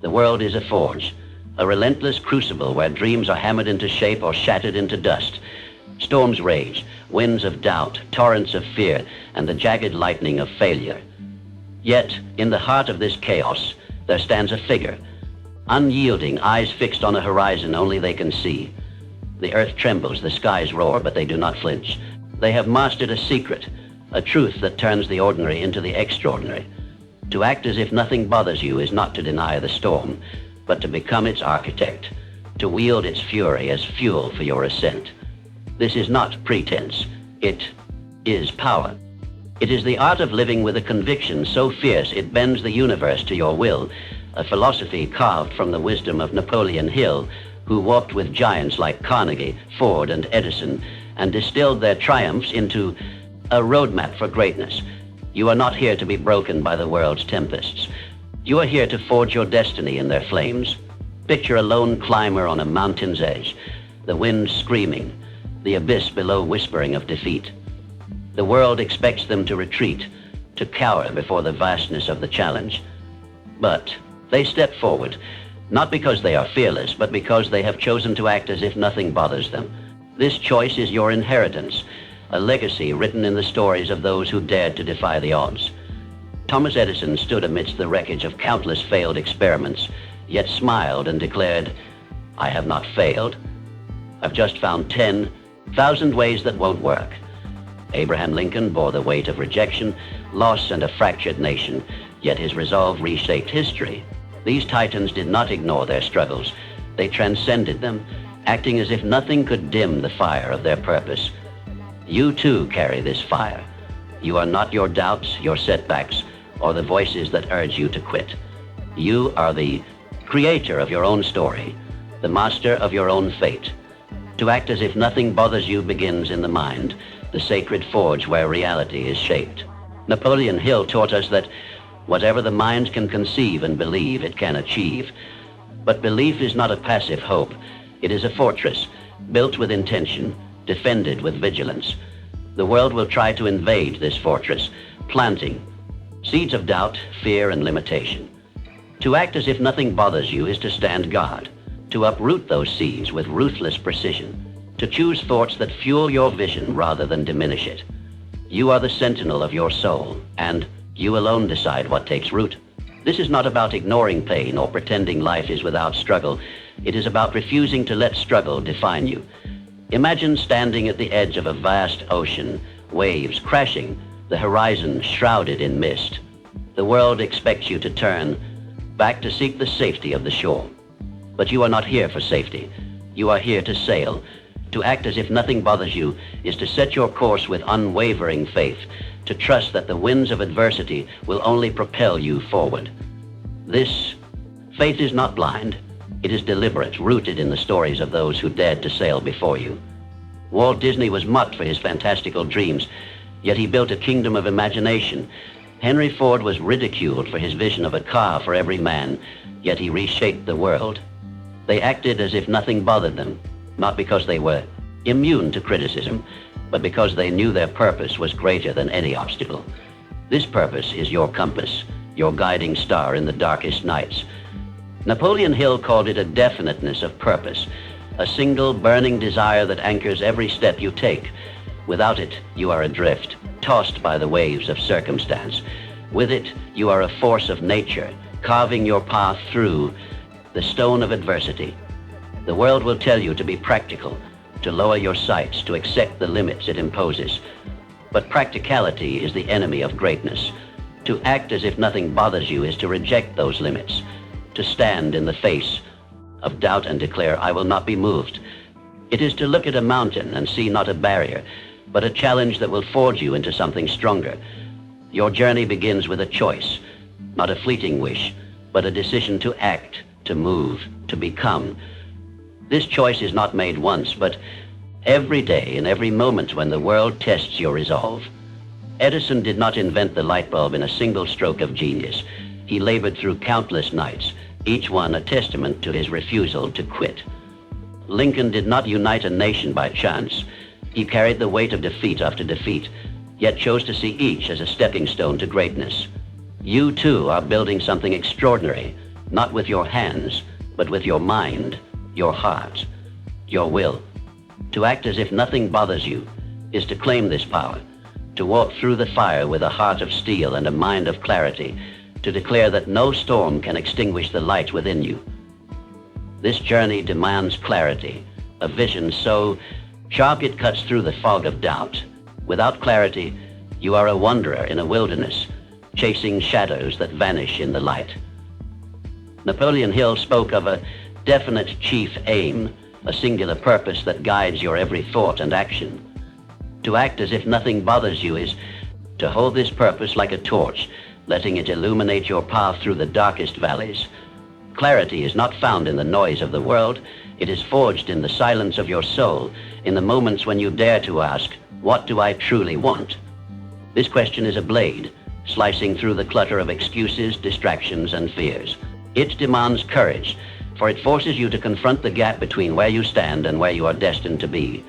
The world is a forge, a relentless crucible where dreams are hammered into shape or shattered into dust. Storms rage, winds of doubt, torrents of fear, and the jagged lightning of failure. Yet, in the heart of this chaos, there stands a figure, unyielding, eyes fixed on a horizon only they can see. The earth trembles, the skies roar, but they do not flinch. They have mastered a secret, a truth that turns the ordinary into the extraordinary. To act as if nothing bothers you is not to deny the storm, but to become its architect, to wield its fury as fuel for your ascent. This is not pretense, it is power. It is the art of living with a conviction so fierce it bends the universe to your will, a philosophy carved from the wisdom of Napoleon Hill, who walked with giants like Carnegie, Ford, and Edison, and distilled their triumphs into a roadmap for greatness. You are not here to be broken by the world's tempests. You are here to forge your destiny in their flames. Picture a lone climber on a mountain's edge, the wind screaming, the abyss below whispering of defeat. The world expects them to retreat, to cower before the vastness of the challenge. But they step forward, not because they are fearless, but because they have chosen to act as if nothing bothers them. This choice is your inheritance, a legacy written in the stories of those who dared to defy the odds. Thomas Edison stood amidst the wreckage of countless failed experiments, yet smiled and declared, "I have not failed. I've just found 10,000 ways that won't work." Abraham Lincoln bore the weight of rejection, loss, and a fractured nation, yet his resolve reshaped history. These titans did not ignore their struggles. They transcended them, acting as if nothing could dim the fire of their purpose. You too carry this fire. You are not your doubts, your setbacks, or the voices that urge you to quit. You are the creator of your own story, the master of your own fate. To act as if nothing bothers you begins in the mind, the sacred forge where reality is shaped. Napoleon Hill taught us that whatever the mind can conceive and believe, it can achieve. But belief is not a passive hope. It is a fortress, built with intention, defended with vigilance. The world will try to invade this fortress, planting seeds of doubt, fear, and limitation. To act as if nothing bothers you is to stand guard, to uproot those seeds with ruthless precision, to choose thoughts that fuel your vision rather than diminish it. You are the sentinel of your soul, and you alone decide what takes root. This is not about ignoring pain or pretending life is without struggle. It is about refusing to let struggle define you. Imagine standing at the edge of a vast ocean, waves crashing, the horizon shrouded in mist. The world expects you to turn back to seek the safety of the shore. But you are not here for safety. You are here to sail. To act as if nothing bothers you is to set your course with unwavering faith, to trust that the winds of adversity will only propel you forward. This faith is not blind. It is deliberate, rooted in the stories of those who dared to sail before you. Walt Disney was mocked for his fantastical dreams, yet he built a kingdom of imagination. Henry Ford was ridiculed for his vision of a car for every man, yet he reshaped the world. They acted as if nothing bothered them, not because they were immune to criticism, but because they knew their purpose was greater than any obstacle. This purpose is your compass, your guiding star in the darkest nights. Napoleon Hill called it a definiteness of purpose, a single burning desire that anchors every step you take. Without it, you are adrift, tossed by the waves of circumstance. With it, you are a force of nature, carving your path through the stone of adversity. The world will tell you to be practical, to lower your sights, to accept the limits it imposes. But practicality is the enemy of greatness. To act as if nothing bothers you is to reject those limits, to stand in the face of doubt and declare, "I will not be moved." It is to look at a mountain and see not a barrier, but a challenge that will forge you into something stronger. Your journey begins with a choice, not a fleeting wish, but a decision to act, to move, to become. This choice is not made once, but every day, in every moment when the world tests your resolve. Edison did not invent the light bulb in a single stroke of genius. He labored through countless nights, each one a testament to his refusal to quit. Lincoln did not unite a nation by chance. He carried the weight of defeat after defeat, yet chose to see each as a stepping stone to greatness. You too are building something extraordinary, not with your hands, but with your mind, your heart, your will. To act as if nothing bothers you is to claim this power, to walk through the fire with a heart of steel and a mind of clarity, to declare that no storm can extinguish the light within you. This journey demands clarity, a vision so sharp it cuts through the fog of doubt. Without clarity, you are a wanderer in a wilderness, chasing shadows that vanish in the light. Napoleon Hill spoke of a definite chief aim, a singular purpose that guides your every thought and action. To act as if nothing bothers you is to hold this purpose like a torch, letting it illuminate your path through the darkest valleys. Clarity is not found in the noise of the world. It is forged in the silence of your soul, in the moments when you dare to ask, what do I truly want? This question is a blade, slicing through the clutter of excuses, distractions, and fears. It demands courage, for it forces you to confront the gap between where you stand and where you are destined to be.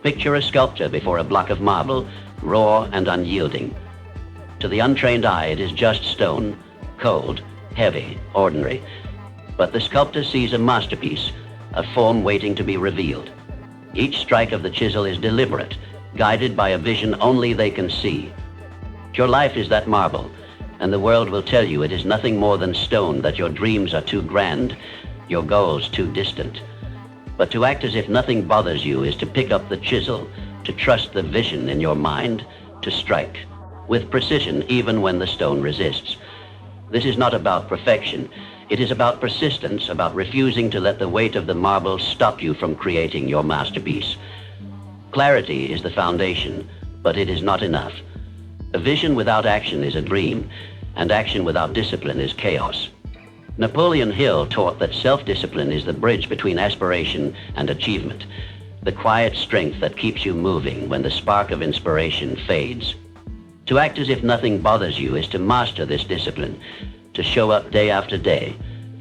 Picture a sculptor before a block of marble, raw and unyielding. To the untrained eye, it is just stone, cold, heavy, ordinary. But the sculptor sees a masterpiece, a form waiting to be revealed. Each strike of the chisel is deliberate, guided by a vision only they can see. Your life is that marble, and the world will tell you it is nothing more than stone, that your dreams are too grand, your goals too distant. But to act as if nothing bothers you is to pick up the chisel, to trust the vision in your mind, to strike with precision even when the stone resists. This is not about perfection. It is about persistence, about refusing to let the weight of the marble stop you from creating your masterpiece. Clarity is the foundation, but it is not enough. A vision without action is a dream, and action without discipline is chaos. Napoleon Hill taught that self-discipline is the bridge between aspiration and achievement, the quiet strength that keeps you moving when the spark of inspiration fades. To act as if nothing bothers you is to master this discipline, to show up day after day,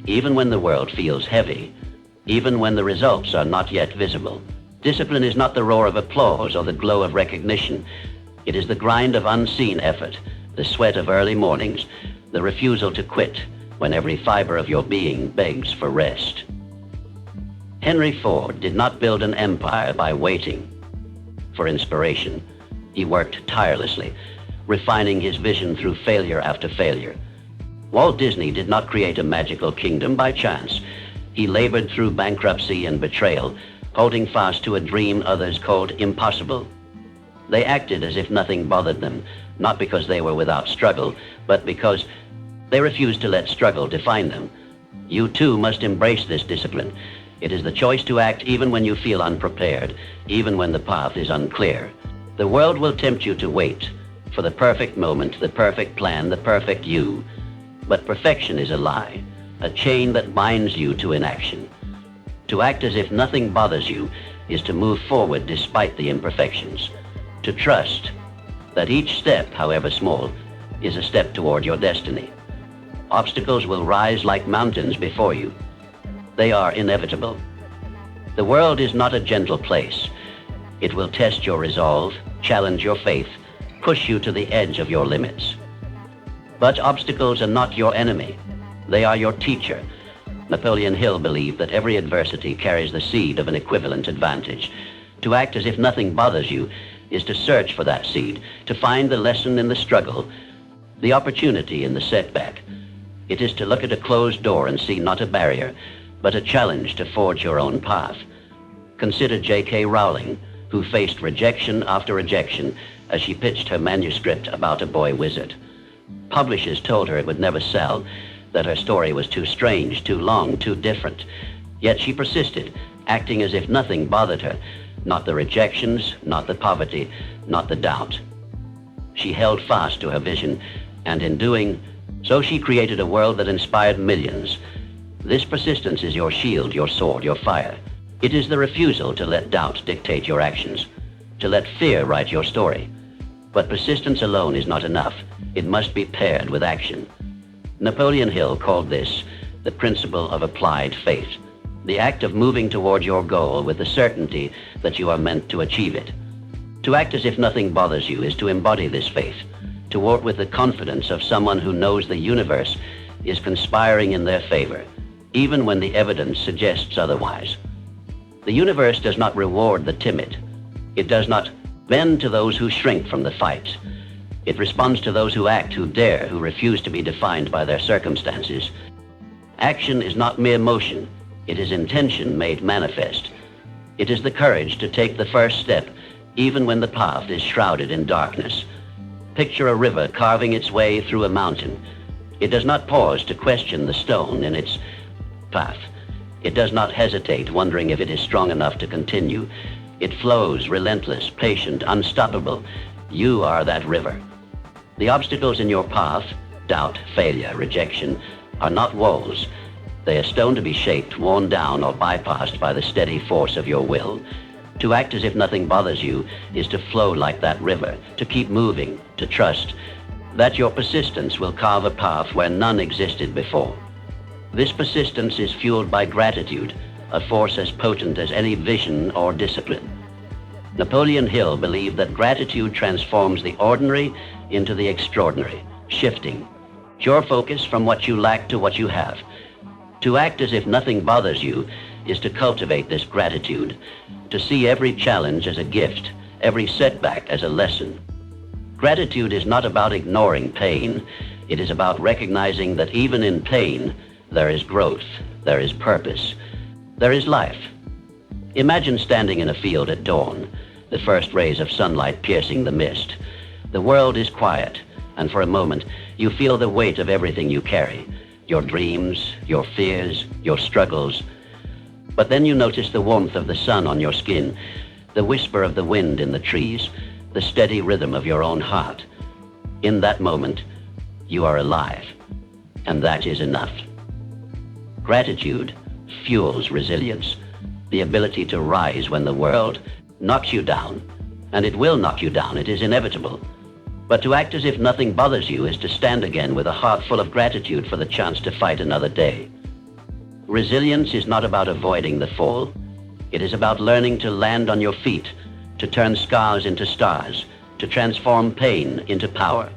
even when the world feels heavy, even when the results are not yet visible. Discipline is not the roar of applause or the glow of recognition. It is the grind of unseen effort, the sweat of early mornings, the refusal to quit when every fiber of your being begs for rest. Henry Ford did not build an empire by waiting for inspiration. He worked tirelessly, refining his vision through failure after failure. Walt Disney did not create a magical kingdom by chance. He labored through bankruptcy and betrayal, holding fast to a dream others called impossible. They acted as if nothing bothered them, not because they were without struggle, but because they refused to let struggle define them. You too must embrace this discipline. It is the choice to act even when you feel unprepared, even when the path is unclear. The world will tempt you to wait for the perfect moment, the perfect plan, the perfect you. But perfection is a lie, a chain that binds you to inaction. To act as if nothing bothers you is to move forward despite the imperfections. To trust that each step, however small, is a step toward your destiny. Obstacles will rise like mountains before you. They are inevitable. The world is not a gentle place. It will test your resolve, challenge your faith, push you to the edge of your limits. But obstacles are not your enemy. They are your teacher. Napoleon Hill believed that every adversity carries the seed of an equivalent advantage. To act as if nothing bothers you is to search for that seed, to find the lesson in the struggle, the opportunity in the setback. It is to look at a closed door and see not a barrier, but a challenge to forge your own path. Consider J.K. Rowling, who faced rejection after rejection as she pitched her manuscript about a boy wizard. Publishers told her it would never sell, that her story was too strange, too long, too different. Yet she persisted, acting as if nothing bothered her, not the rejections, not the poverty, not the doubt. She held fast to her vision, and in doing so, she created a world that inspired millions. This persistence is your shield, your sword, your fire. It is the refusal to let doubt dictate your actions, to let fear write your story. But persistence alone is not enough. It must be paired with action. Napoleon Hill called this the principle of applied faith, the act of moving toward your goal with the certainty that you are meant to achieve it. To act as if nothing bothers you is to embody this faith, to walk with the confidence of someone who knows the universe is conspiring in their favor, even when the evidence suggests otherwise. The universe does not reward the timid. It does not bend to those who shrink from the fight. It responds to those who act, who dare, who refuse to be defined by their circumstances. Action is not mere motion. It is intention made manifest. It is the courage to take the first step, even when the path is shrouded in darkness. Picture a river carving its way through a mountain. It does not pause to question the stone in its path. It does not hesitate, wondering if it is strong enough to continue. It flows, relentless, patient, unstoppable. You are that river. The obstacles in your path, doubt, failure, rejection, are not walls. They are stone to be shaped, worn down, or bypassed by the steady force of your will. To act as if nothing bothers you is to flow like that river, to keep moving, to trust that your persistence will carve a path where none existed before. This persistence is fueled by gratitude, a force as potent as any vision or discipline. Napoleon Hill believed that gratitude transforms the ordinary into the extraordinary, shifting your focus from what you lack to what you have. To act as if nothing bothers you is to cultivate this gratitude, to see every challenge as a gift, every setback as a lesson. Gratitude is not about ignoring pain. It is about recognizing that even in pain, there is growth, there is purpose, there is life. Imagine standing in a field at dawn, the first rays of sunlight piercing the mist. The world is quiet, and for a moment, you feel the weight of everything you carry, your dreams, your fears, your struggles. But then you notice the warmth of the sun on your skin, the whisper of the wind in the trees, the steady rhythm of your own heart. In that moment, you are alive, and that is enough. Gratitude fuels resilience, the ability to rise when the world knocks you down, and it will knock you down, it is inevitable. But to act as if nothing bothers you is to stand again with a heart full of gratitude for the chance to fight another day. Resilience is not about avoiding the fall. It is about learning to land on your feet, to turn scars into stars, to transform pain into power.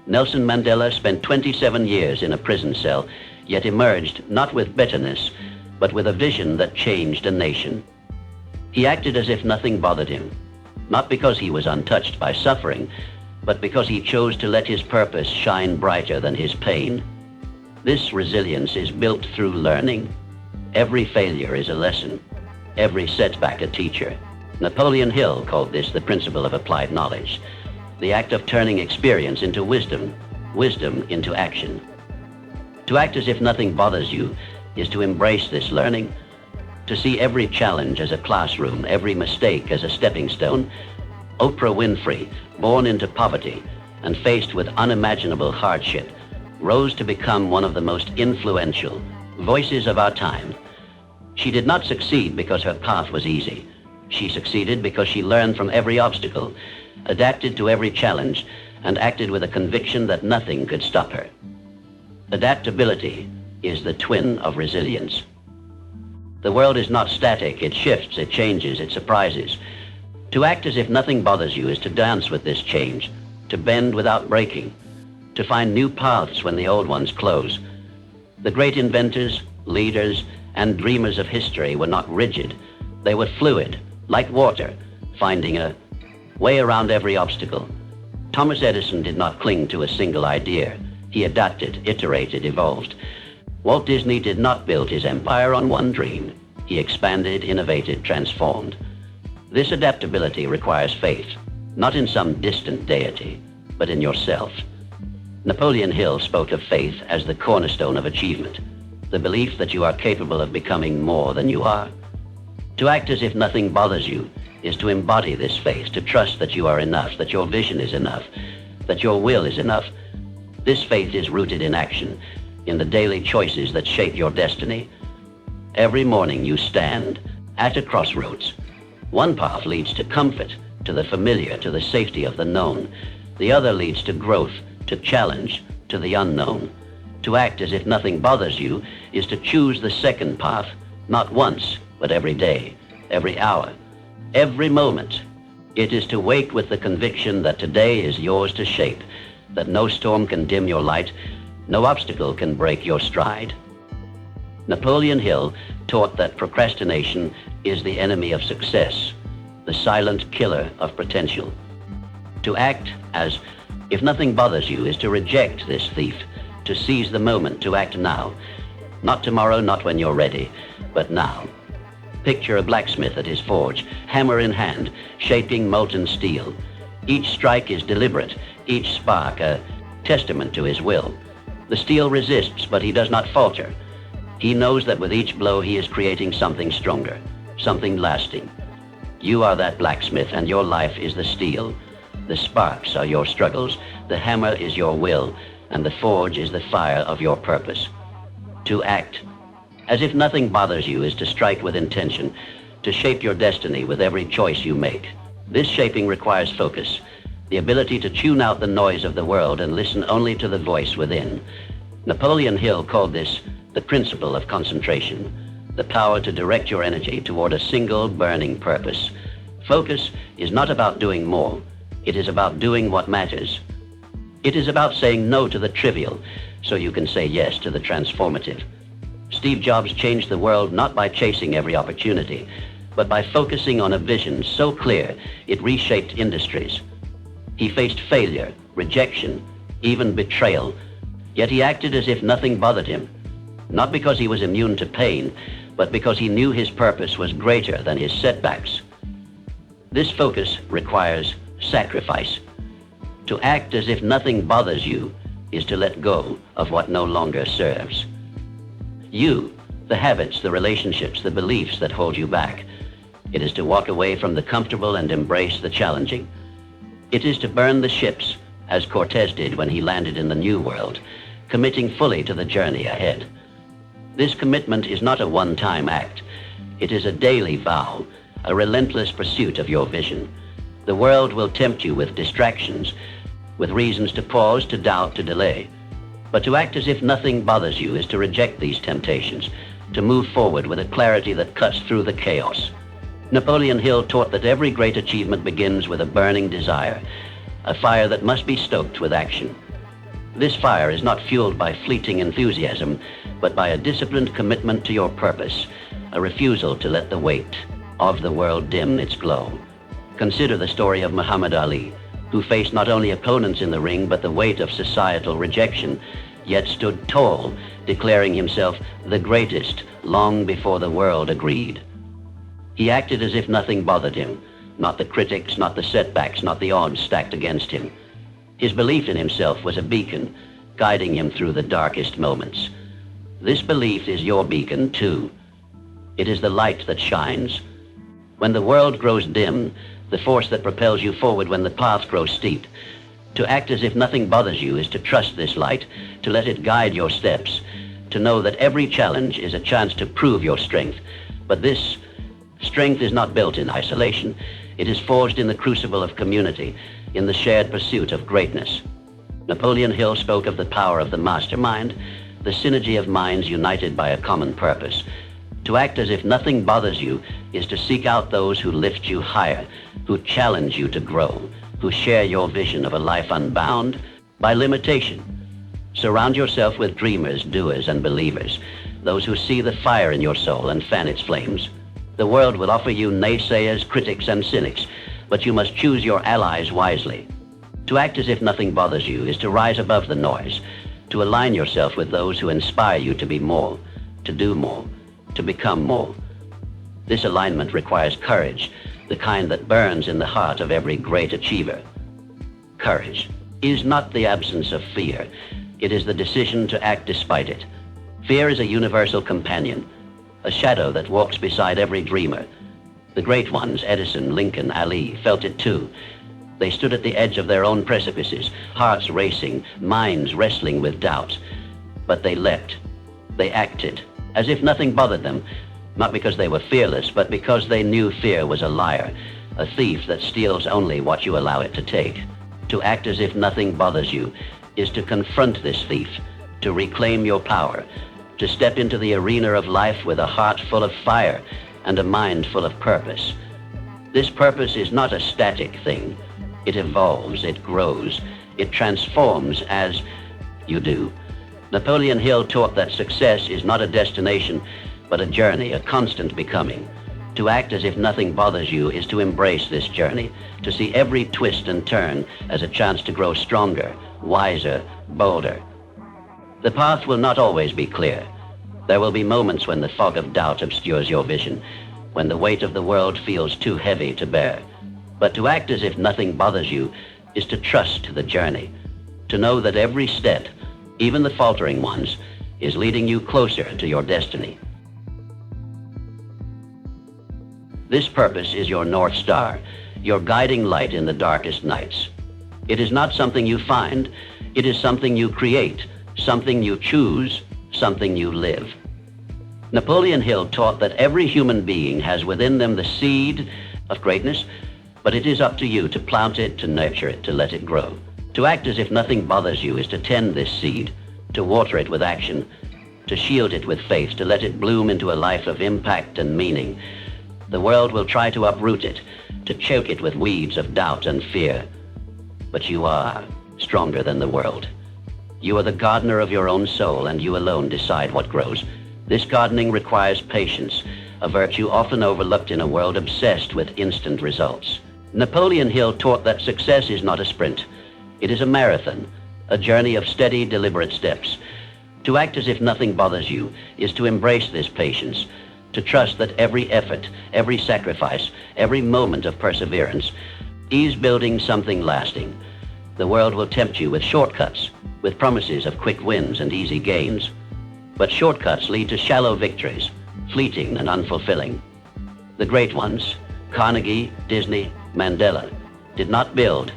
Nelson Mandela spent 27 years in a prison cell, yet emerged not with bitterness, but with a vision that changed a nation. He acted as if nothing bothered him, not because he was untouched by suffering, but because he chose to let his purpose shine brighter than his pain. This resilience is built through learning. Every failure is a lesson, every setback a teacher. Napoleon Hill called this the principle of applied knowledge, the act of turning experience into wisdom, wisdom into action. To act as if nothing bothers you is to embrace this learning, to see every challenge as a classroom, every mistake as a stepping stone. Oprah Winfrey, born into poverty and faced with unimaginable hardship, rose to become one of the most influential voices of our time. She did not succeed because her path was easy. She succeeded because she learned from every obstacle, adapted to every challenge, and acted with a conviction that nothing could stop her. Adaptability is the twin of resilience. The world is not static. It shifts, it changes, it surprises. To act as if nothing bothers you is to dance with this change, to bend without breaking, to find new paths when the old ones close. The great inventors, leaders, and dreamers of history were not rigid. They were fluid, like water, finding a way around every obstacle. Thomas Edison did not cling to a single idea. He adapted, iterated, evolved. Walt Disney did not build his empire on one dream. He expanded, innovated, transformed. This adaptability requires faith, not in some distant deity, but in yourself. Napoleon Hill spoke of faith as the cornerstone of achievement, the belief that you are capable of becoming more than you are. To act as if nothing bothers you is to embody this faith, to trust that you are enough, that your vision is enough, that your will is enough. This faith is rooted in action, in the daily choices that shape your destiny. Every morning you stand at a crossroads. One path leads to comfort, to the familiar, to the safety of the known. The other leads to growth, to challenge, to the unknown. To act as if nothing bothers you is to choose the second path, not once, but every day, every hour, every moment. It is to wake with the conviction that today is yours to shape, that no storm can dim your light, No obstacle can break your stride. Napoleon Hill taught that procrastination is the enemy of success, the silent killer of potential. To act as if nothing bothers you is to reject this thief, to seize the moment, to act now. Not tomorrow, not when you're ready, but now. Picture a blacksmith at his forge, hammer in hand, shaping molten steel. Each strike is deliberate, each spark a testament to his will. The steel resists, but he does not falter. He knows that with each blow he is creating something stronger, something lasting. You are that blacksmith, and your life is the steel. The sparks are your struggles, the hammer is your will, and the forge is the fire of your purpose. To act as if nothing bothers you is to strike with intention, to shape your destiny with every choice you make. This shaping requires focus, the ability to tune out the noise of the world and listen only to the voice within. Napoleon Hill called this the principle of concentration, the power to direct your energy toward a single burning purpose. Focus is not about doing more. It is about doing what matters. It is about saying no to the trivial so you can say yes to the transformative. Steve Jobs changed the world not by chasing every opportunity, but by focusing on a vision so clear it reshaped industries. He faced failure, rejection, even betrayal, yet he acted as if nothing bothered him, not because he was immune to pain, but because he knew his purpose was greater than his setbacks. This focus requires sacrifice. To act as if nothing bothers you is to let go of what no longer serves. You, the habits, the relationships, the beliefs that hold you back. It is to walk away from the comfortable and embrace the challenging. It is to burn the ships, as Cortez did when he landed in the New World, committing fully to the journey ahead. This commitment is not a one-time act. It is a daily vow, a relentless pursuit of your vision. The world will tempt you with distractions, with reasons to pause, to doubt, to delay. But to act as if nothing bothers you is to reject these temptations, to move forward with a clarity that cuts through the chaos. Napoleon Hill taught that every great achievement begins with a burning desire, a fire that must be stoked with action. This fire is not fueled by fleeting enthusiasm, but by a disciplined commitment to your purpose, a refusal to let the weight of the world dim its glow. Consider the story of Muhammad Ali, who faced not only opponents in the ring, but the weight of societal rejection, yet stood tall, declaring himself the greatest long before the world agreed. He acted as if nothing bothered him, not the critics, not the setbacks, not the odds stacked against him. His belief in himself was a beacon, guiding him through the darkest moments. This belief is your beacon, too. It is the light that shines. When the world grows dim, the force that propels you forward when the path grows steep. To act as if nothing bothers you is to trust this light, to let it guide your steps, to know that every challenge is a chance to prove your strength. But this strength is not built in isolation. It is forged in the crucible of community, in the shared pursuit of greatness. Napoleon Hill spoke of the power of the mastermind, the synergy of minds united by a common purpose. To act as if nothing bothers you is to seek out those who lift you higher, who challenge you to grow, who share your vision of a life unbound by limitation. Surround yourself with dreamers, doers, and believers, those who see the fire in your soul and fan its flames. The world will offer you naysayers, critics, and cynics, but you must choose your allies wisely. To act as if nothing bothers you is to rise above the noise, to align yourself with those who inspire you to be more, to do more, to become more. This alignment requires courage, the kind that burns in the heart of every great achiever. Courage is not the absence of fear. It is the decision to act despite it. Fear is a universal companion, a shadow that walks beside every dreamer. The great ones, Edison, Lincoln, Ali, felt it too. They stood at the edge of their own precipices, hearts racing, minds wrestling with doubts. But they leapt. They acted, as if nothing bothered them, not because they were fearless, but because they knew fear was a liar, a thief that steals only what you allow it to take. To act as if nothing bothers you is to confront this thief, to reclaim your power, to step into the arena of life with a heart full of fire and a mind full of purpose. This purpose is not a static thing. It evolves, it grows, it transforms as you do. Napoleon Hill taught that success is not a destination, but a journey, a constant becoming. To act as if nothing bothers you is to embrace this journey, to see every twist and turn as a chance to grow stronger, wiser, bolder. The path will not always be clear. There will be moments when the fog of doubt obscures your vision, when the weight of the world feels too heavy to bear. But to act as if nothing bothers you is to trust the journey, to know that every step, even the faltering ones, is leading you closer to your destiny. This purpose is your North Star, your guiding light in the darkest nights. It is not something you find, it is something you create, something you choose, something you live. Napoleon Hill taught that every human being has within them the seed of greatness, but it is up to you to plant it, to nurture it, to let it grow. To act as if nothing bothers you is to tend this seed, to water it with action, to shield it with faith, to let it bloom into a life of impact and meaning. The world will try to uproot it, to choke it with weeds of doubt and fear. But you are stronger than the world. You are the gardener of your own soul, and you alone decide what grows. This gardening requires patience, a virtue often overlooked in a world obsessed with instant results. Napoleon Hill taught that success is not a sprint. It is a marathon, a journey of steady, deliberate steps. To act as if nothing bothers you is to embrace this patience, to trust that every effort, every sacrifice, every moment of perseverance is building something lasting. The world will tempt you with shortcuts, with promises of quick wins and easy gains. But shortcuts lead to shallow victories, fleeting and unfulfilling. The great ones, Carnegie, Disney, Mandela, did not build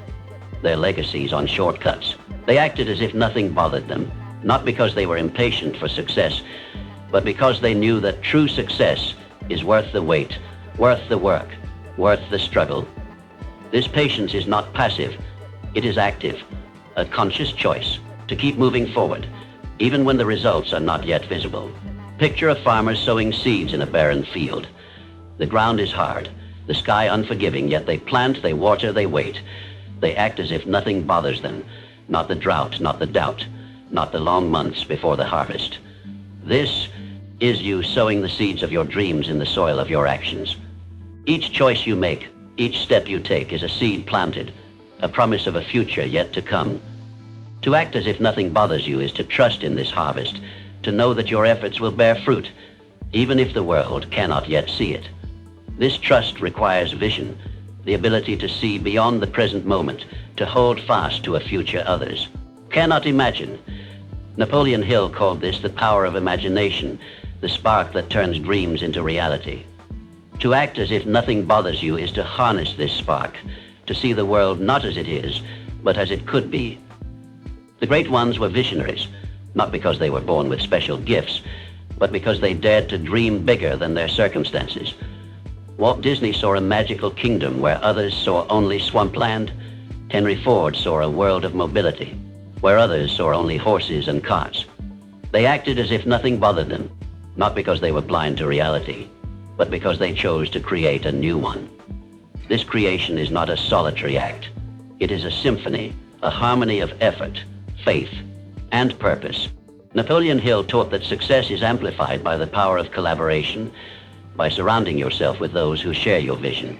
their legacies on shortcuts. They acted as if nothing bothered them, not because they were impatient for success, but because they knew that true success is worth the wait, worth the work, worth the struggle. This patience is not passive, it is active, a conscious choice to keep moving forward, even when the results are not yet visible. Picture a farmer sowing seeds in a barren field. The ground is hard, the sky unforgiving, yet they plant, they water, they wait. They act as if nothing bothers them, not the drought, not the doubt, not the long months before the harvest. This is you sowing the seeds of your dreams in the soil of your actions. Each choice you make, each step you take is a seed planted, a promise of a future yet to come. To act as if nothing bothers you is to trust in this harvest, to know that your efforts will bear fruit, even if the world cannot yet see it. This trust requires vision, the ability to see beyond the present moment, to hold fast to a future others cannot imagine. Napoleon Hill called this the power of imagination, the spark that turns dreams into reality. To act as if nothing bothers you is to harness this spark, to see the world not as it is, but as it could be. The great ones were visionaries, not because they were born with special gifts, but because they dared to dream bigger than their circumstances. Walt Disney saw a magical kingdom where others saw only swampland. Henry Ford saw a world of mobility, where others saw only horses and carts. They acted as if nothing bothered them, not because they were blind to reality, but because they chose to create a new one. This creation is not a solitary act. It is a symphony, a harmony of effort, faith, and purpose. Napoleon Hill taught that success is amplified by the power of collaboration, by surrounding yourself with those who share your vision,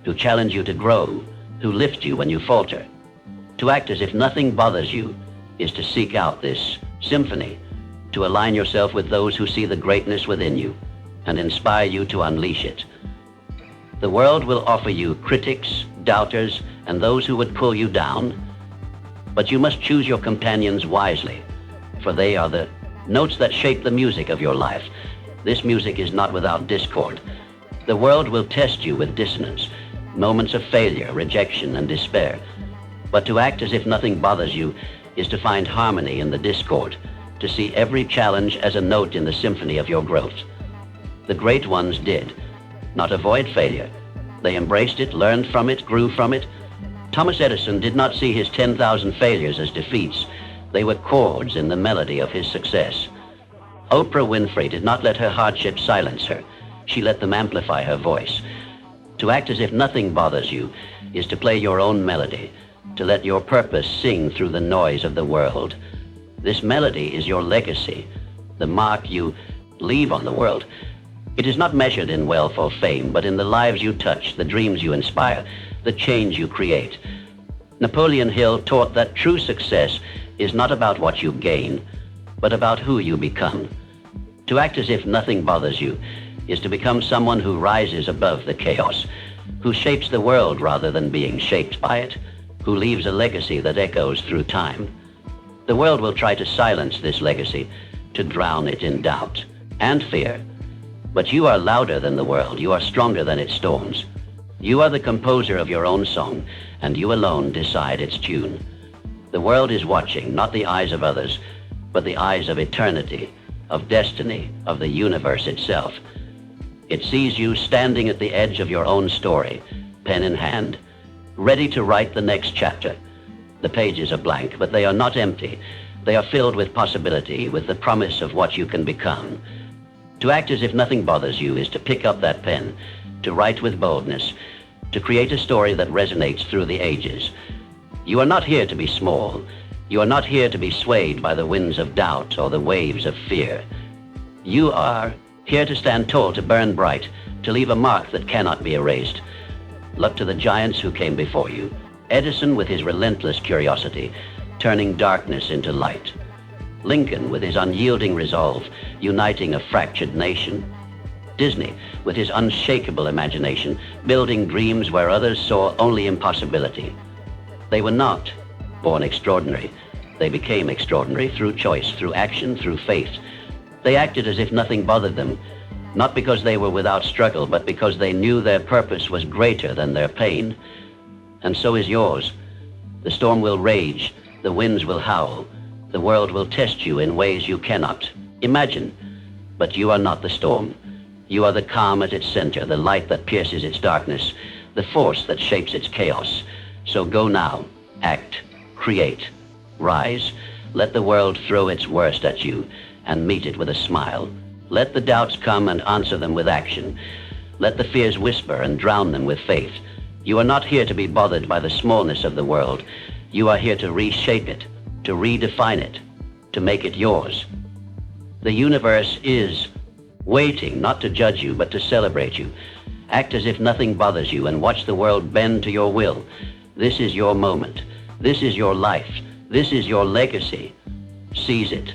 who challenge you to grow, who lift you when you falter. To act as if nothing bothers you is to seek out this symphony, to align yourself with those who see the greatness within you and inspire you to unleash it. The world will offer you critics, doubters, and those who would pull you down, but you must choose your companions wisely, for they are the notes that shape the music of your life. This music is not without discord. The world will test you with dissonance, moments of failure, rejection, and despair. But to act as if nothing bothers you is to find harmony in the discord, to see every challenge as a note in the symphony of your growth. The great ones did not avoid failure. They embraced it, learned from it, grew from it. Thomas Edison did not see his 10,000 failures as defeats. They were chords in the melody of his success. Oprah Winfrey did not let her hardships silence her. She let them amplify her voice. To act as if nothing bothers you is to play your own melody, to let your purpose sing through the noise of the world. This melody is your legacy, the mark you leave on the world. It is not measured in wealth or fame, but in the lives you touch, the dreams you inspire, the change you create. Napoleon Hill taught that true success is not about what you gain, but about who you become. To act as if nothing bothers you is to become someone who rises above the chaos, who shapes the world rather than being shaped by it, who leaves a legacy that echoes through time. The world will try to silence this legacy, to drown it in doubt and fear. But you are louder than the world. You are stronger than its storms. You are the composer of your own song, and you alone decide its tune. The world is watching, not the eyes of others, but the eyes of eternity, of destiny, of the universe itself. It sees you standing at the edge of your own story, pen in hand, ready to write the next chapter. The pages are blank, but they are not empty. They are filled with possibility, with the promise of what you can become. To act as if nothing bothers you is to pick up that pen, to write with boldness, to create a story that resonates through the ages. You are not here to be small. You are not here to be swayed by the winds of doubt or the waves of fear. You are here to stand tall, to burn bright, to leave a mark that cannot be erased. Look to the giants who came before you. Edison with his relentless curiosity, turning darkness into light. Lincoln with his unyielding resolve, uniting a fractured nation. Disney with his unshakable imagination, building dreams where others saw only impossibility. They were not born extraordinary. They became extraordinary through choice, through action, through faith. They acted as if nothing bothered them, not because they were without struggle, but because they knew their purpose was greater than their pain. And so is yours. The storm will rage, the winds will howl, the world will test you in ways you cannot imagine. But you are not the storm. You are the calm at its center, the light that pierces its darkness, the force that shapes its chaos. So go now, act, create, rise. Let the world throw its worst at you and meet it with a smile. Let the doubts come and answer them with action. Let the fears whisper and drown them with faith. You are not here to be bothered by the smallness of the world. You are here to reshape it, to redefine it, to make it yours. The universe is waiting not to judge you, but to celebrate you. Act as if nothing bothers you and watch the world bend to your will. This is your moment. This is your life. This is your legacy. Seize it.